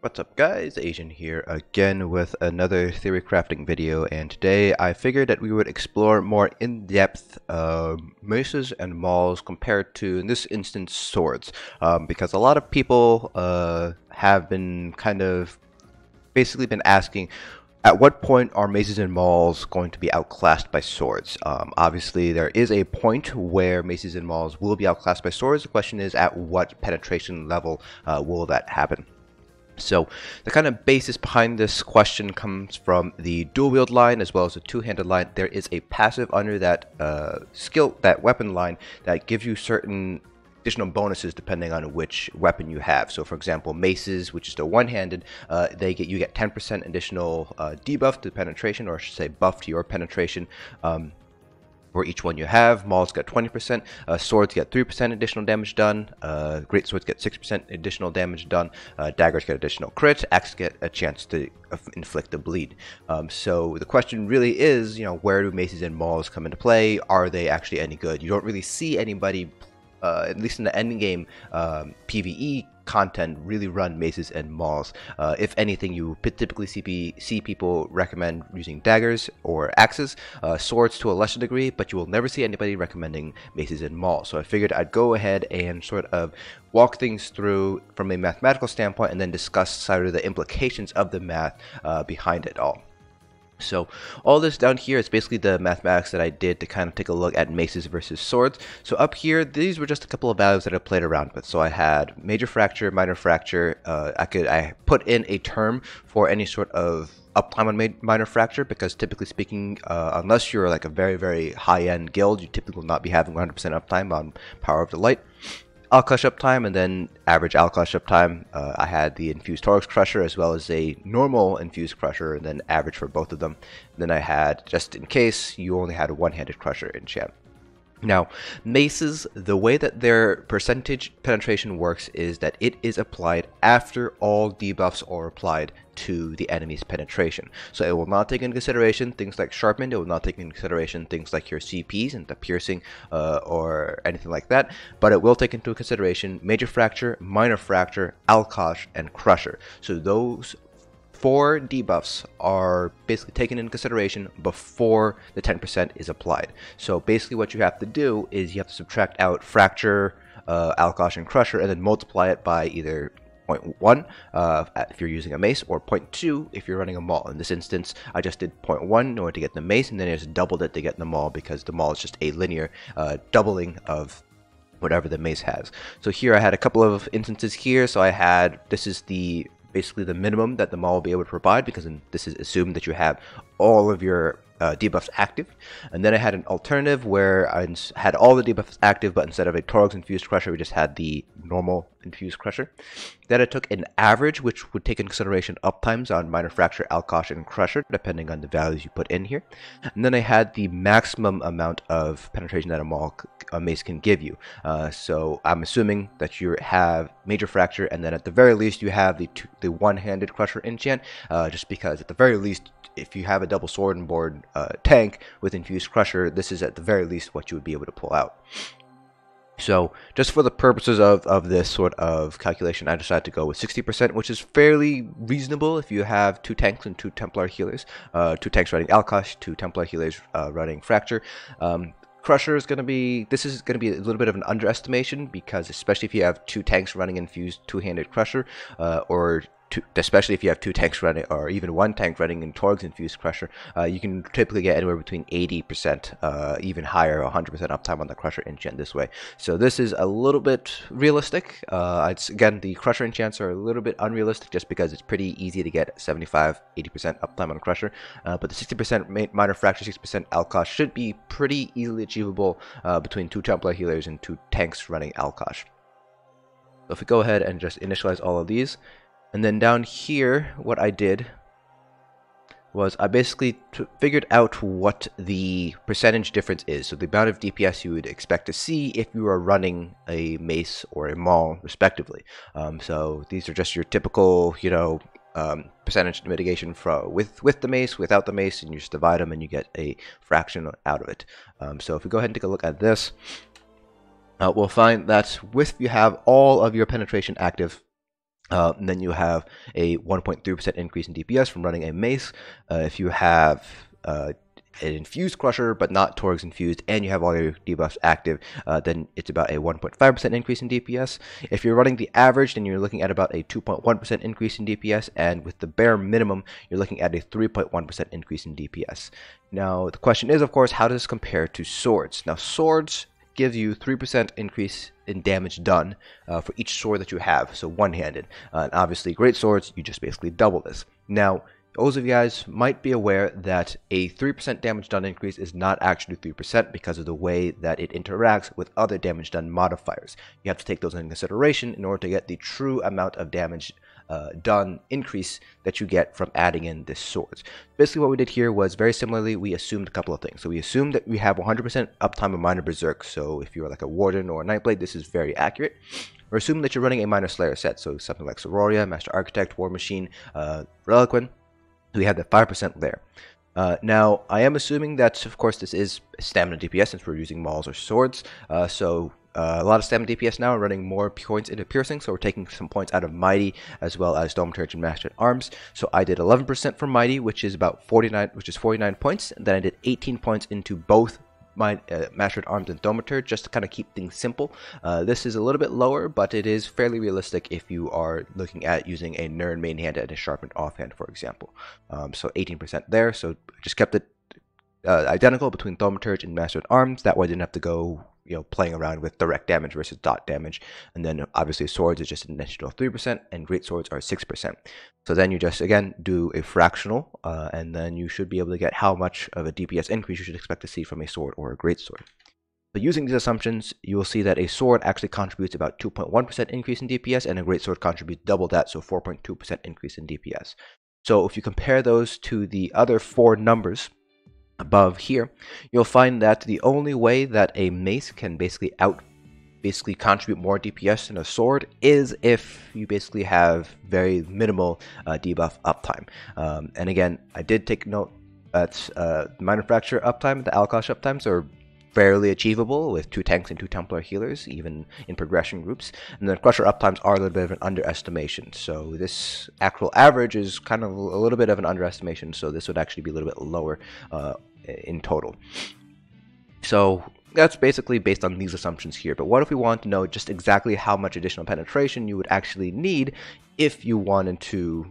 What's up guys, Asian here again with another theory crafting video, and today I figured that we would explore more in-depth maces and mauls compared to, in this instance, swords, because a lot of people have been basically been asking at what point are maces and mauls going to be outclassed by swords. Obviously there is a point where maces and mauls will be outclassed by swords. The question is, at what penetration level will that happen? So the kind of basis behind this question comes from the dual wield line as well as the two-handed line. There is a passive under that that weapon line that gives you certain additional bonuses depending on which weapon you have. So for example, maces, which is the one-handed, you get 10% additional debuff to penetration, or I should say buff to your penetration. For each one you have. Mauls get 20%, swords get 3% additional damage done, great swords get 6% additional damage done, daggers get additional crit, axes get a chance to inflict a bleed. So the question really is, where do maces and mauls come into play? Are they actually any good? You don't really see anybody, at least in the end game PvE content, really run maces and mauls. If anything, you typically see people recommend using daggers or axes, swords to a lesser degree, but you will never see anybody recommending maces and mauls. So I figured I'd go ahead and sort of walk things through from a mathematical standpoint and then discuss sort of the implications of the math behind it all. So all this down here is basically the mathematics that I did to kind of take a look at maces versus swords. So up here, these were just a couple of values that I played around with. So I had major fracture, minor fracture. I put in a term for any sort of uptime on minor fracture, because typically speaking, unless you're like a very, very high-end guild, you typically will not be having 100% uptime on Power of the Light. Alkosh uptime, and then average Alkosh uptime. I had the infused Torx crusher as well as a normal infused crusher, and then average for both of them. And then I had, just in case, you only had a one-handed crusher enchant. Now, maces, the way that their percentage penetration works is that it is applied after all debuffs are applied to the enemy's penetration. So it will not take into consideration things like Sharpened, it will not take into consideration things like your CPs and the piercing or anything like that, but it will take into consideration Major Fracture, Minor Fracture, Alkosh, and Crusher. So those 4 debuffs are basically taken into consideration before the 10% is applied. So basically what you have to do is you have to subtract out Fracture, Alkosh, and Crusher, and then multiply it by either 0.1 if you're using a mace, or 0.2 if you're running a maul. In this instance, I just did 0.1 in order to get the mace, and then I just doubled it to get the maul, because the maul is just a linear doubling of whatever the mace has. So here I had a couple of instances here. So I had, this is basically the minimum that the maul will be able to provide, because this is assumed that you have all of your debuffs active. And then I had an alternative where I had all the debuffs active, but instead of a Torx infused crusher, we just had the normal infused crusher. Then I took an average, which would take into consideration uptimes on minor fracture, Alkosh, and crusher, depending on the values you put in here. And then I had the maximum amount of penetration that a mace can give you. So I'm assuming that you have major fracture, and then at the very least you have the one-handed crusher enchant, just because at the very least, if you have a double sword and board tank with infused crusher, this is at the very least what you would be able to pull out. So just for the purposes of this sort of calculation, I decided to go with 60%, which is fairly reasonable if you have 2 tanks and 2 Templar healers, 2 tanks running Alkosh, 2 Templar healers running Fracture. Crusher is going to be, this is going to be a little bit of an underestimation, because especially if you have 2 tanks running infused two-handed crusher, especially if you have 2 tanks running, or even 1 tank running in Torx infused crusher, you can typically get anywhere between 80%, even higher, 100% uptime on the crusher enchant this way. So this is a little bit realistic. Again, the crusher enchants are a little bit unrealistic, just because it's pretty easy to get 75-80% uptime on crusher. But the 60% minor fracture, 60% Alkosh should be pretty easily achievable between 2 Templar healers and 2 tanks running Alkosh. So if we go ahead and just initialize all of these, and then down here, what I did was I basically figured out what the percentage difference is. So the amount of DPS you would expect to see if you are running a mace or a maul, respectively. So these are just your typical, percentage mitigation with the mace, without the mace, and you just divide them and you get a fraction out of it. So if we go ahead and take a look at this, we'll find that if you have all of your penetration active, And then you have a 1.3% increase in DPS from running a Mace. If you have an infused crusher but not Torg's infused and you have all your debuffs active, then it's about a 1.5% increase in DPS. If you're running the average, then you're looking at about a 2.1% increase in DPS, and with the bare minimum, you're looking at a 3.1% increase in DPS. Now, the question is, of course, how does this compare to swords? Now, swords gives you 3% increase in damage done for each sword that you have, so one-handed. And obviously, great swords, you just basically double this. Now, those of you guys might be aware that a 3% damage done increase is not actually 3% because of the way that it interacts with other damage done modifiers. You have to take those into consideration in order to get the true amount of damage done increase that you get from adding in this swords. Basically what we did here was very similarly, we assumed a couple of things. So we assumed that we have 100% uptime of minor berserk. So if you're like a warden or a nightblade, this is very accurate. We're assuming that you're running a minor slayer set, so something like Sororia, Master Architect, War Machine, Reliquin. We have the 5% there. Now, I am assuming that, of course, this is stamina DPS since we're using mauls or swords. A lot of stamina DPS now are running more points into piercing, so we're taking some points out of Mighty as well as Thaumaturge and Master at Arms. So I did 11% for Mighty, which is about 49 points, and then I did 18 points into both my Master at Arms and Thaumaturge, just to kind of keep things simple. This is a little bit lower, but it is fairly realistic if you are looking at using a Nern main hand and a Sharpened offhand, for example. So 18% there, so just kept it identical between Thaumaturge and Master at Arms. That way I didn't have to go playing around with direct damage versus dot damage. And then obviously swords is just an additional 3%, and great swords are 6%. So then you just again do a fractional, and then you should be able to get how much of a DPS increase you should expect to see from a sword or a great sword. So using these assumptions, you will see that a sword actually contributes about 2.1% increase in DPS, and a great sword contributes double that, so 4.2% increase in DPS. So if you compare those to the other four numbers above here, you'll find that the only way that a mace can basically contribute more DPS than a sword is if you basically have very minimal debuff uptime. And again, I did take note that Minor Fracture uptime and the Alkosh uptimes are fairly achievable with 2 tanks and 2 Templar healers, even in progression groups. And then Crusher uptimes are a little bit of an underestimation. So this actual average is kind of a little bit of an underestimation, so this would actually be a little bit lower in total. So that's basically based on these assumptions here. But what if we want to know just exactly how much additional penetration you would actually need if you wanted to,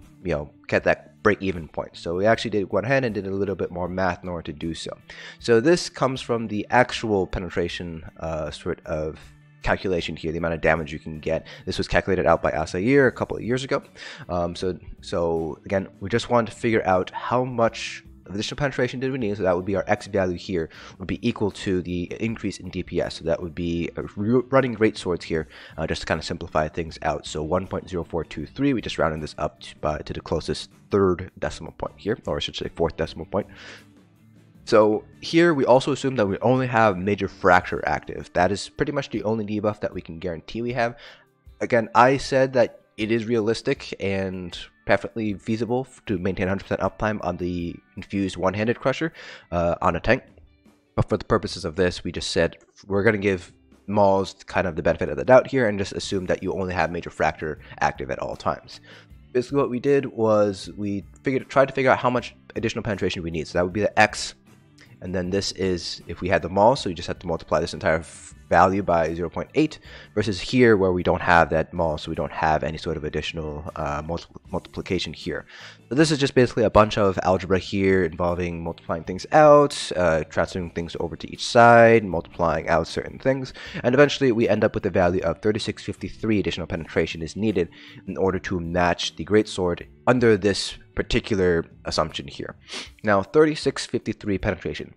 get that break-even point? So we actually went ahead and did a little bit more math in order to do so. So this comes from the actual penetration sort of calculation here, the amount of damage you can get. This was calculated out by Asair a couple of years ago. So again, we just wanted to figure out how much additional penetration did we need, so that would be our X value here would be equal to the increase in DPS. So that would be running great swords here, just to kind of simplify things out. So 1.0423, we just rounded this up to the closest third decimal point here, or I should say fourth decimal point. So here we also assume that we only have Major Fracture active. That is pretty much the only debuff that we can guarantee we have. Again, I said that it is realistic and perfectly feasible to maintain 100% uptime on the infused one-handed crusher on a tank. But for the purposes of this, we just said we're going to give Mauls kind of the benefit of the doubt here and just assume that you only have Major Fracture active at all times. Basically what we did was we tried to figure out how much additional penetration we need. So that would be the X. And then this is if we had the maul, so you just have to multiply this entire value by 0.8, versus here where we don't have that maul, so we don't have any sort of additional multiplication here. So this is just basically a bunch of algebra here involving multiplying things out, transferring things over to each side, multiplying out certain things, and eventually we end up with a value of 3653 additional penetration is needed in order to match the greatsword under this particular assumption here. Now 3653 penetration.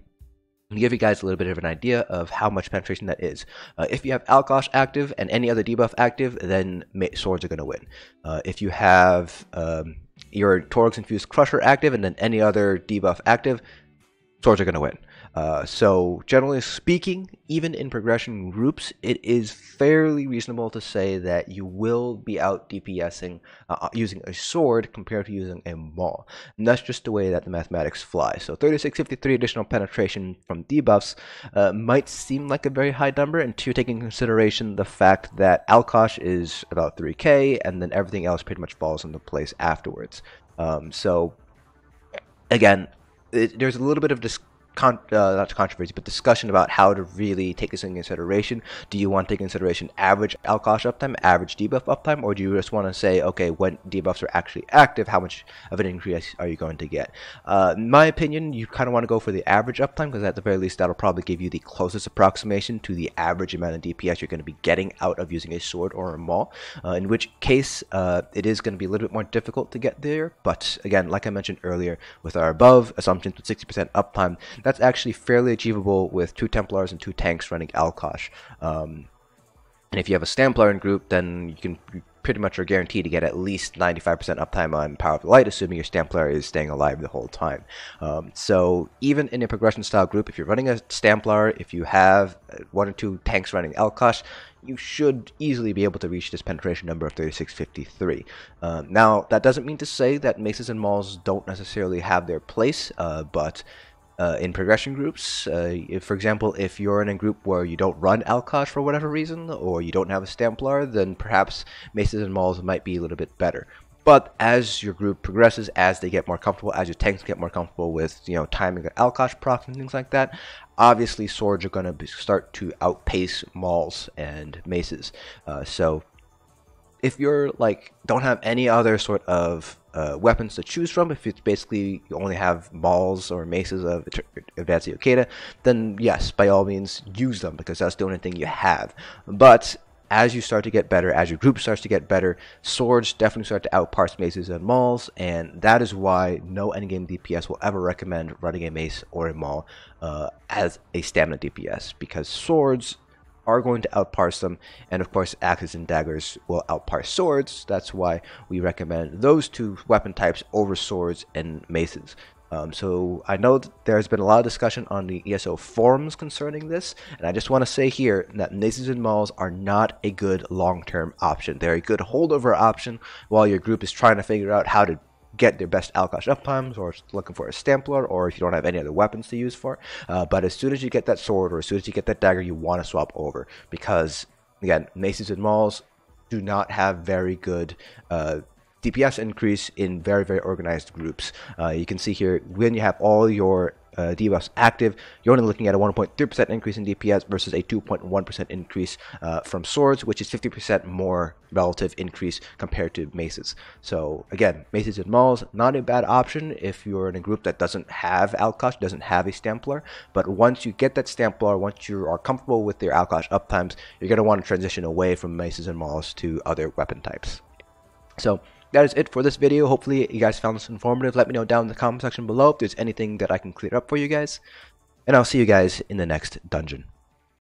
To give you guys a little bit of an idea of how much penetration that is. If you have Alkosh active and any other debuff active, then swords are going to win. If you have your Torg's Infused Crusher active and then any other debuff active, swords are going to win. So generally speaking, even in progression groups, it is fairly reasonable to say that you will be out DPSing using a sword compared to using a maul. And that's just the way that the mathematics fly. So 3653 additional penetration from debuffs might seem like a very high number until you're taking into consideration the fact that Alkosh is about 3k, and then everything else pretty much falls into place afterwards. So again, there's a little bit of not controversy, but discussion about how to really take this into consideration. Do you want to take into consideration average Alkosh uptime, average debuff uptime, or do you just want to say, okay, when debuffs are actually active, how much of an increase are you going to get? In my opinion, you kind of want to go for the average uptime, because at the very least, that'll probably give you the closest approximation to the average amount of DPS you're going to be getting out of using a sword or a maul, in which case it is going to be a little bit more difficult to get there. But again, like I mentioned earlier, with our above assumptions with 60% uptime, that's actually fairly achievable with 2 Templars and 2 tanks running Alkosh. And if you have a Stamplar in group, then you pretty much are guaranteed to get at least 95% uptime on Power of the Light, assuming your Stamplar is staying alive the whole time. So even in a progression style group, if you're running a Stamplar, if you have 1 or 2 tanks running Alkosh, you should easily be able to reach this penetration number of 3653. Now, that doesn't mean to say that Maces and Mauls don't necessarily have their place, but in progression groups, if, for example, if you're in a group where you don't run Alkosh for whatever reason, or you don't have a Stamplar, then perhaps Maces and Mauls might be a little bit better. But as your group progresses, as they get more comfortable, as your tanks get more comfortable with, timing Alkosh procs and things like that, obviously swords are going to start to outpace Mauls and Maces. So if you're don't have any other sort of weapons to choose from, if it's basically you only have Mauls or Maces of Advanced Yokeda, then yes, by all means use them, because that's the only thing you have. But as you start to get better, as your group starts to get better, swords definitely start to outparse Maces and Mauls, and that is why no endgame DPS will ever recommend running a Mace or a Maul as a stamina DPS, because swords are going to outparse them, and of course axes and daggers will outparse swords. That's why we recommend those 2 weapon types over swords and maces. So I know that there's been a lot of discussion on the ESO forums concerning this, and I just want to say here that Maces and Mauls are not a good long-term option. They're a good holdover option while your group is trying to figure out how to get their best Alkosh uptimes, or looking for a Stamplar, or if you don't have any other weapons to use for. But as soon as you get that sword, or as soon as you get that dagger, you want to swap over, because again, Maces and Mauls do not have very good DPS increase in very, very organized groups. You can see here, when you have all your debuffs active, you're only looking at a 1.3% increase in DPS versus a 2.1% increase from swords, which is 50% more relative increase compared to maces. So again, Maces and Mauls, not a bad option if you're in a group that doesn't have Alkosh, doesn't have a Stamplar. But once you get that Stamplar, once you are comfortable with your Alkosh uptimes, you're going to want to transition away from Maces and Mauls to other weapon types. So that is it for this video. Hopefully you guys found this informative. Let me know down in the comment section below if there's anything that I can clear up for you guys. And I'll see you guys in the next dungeon.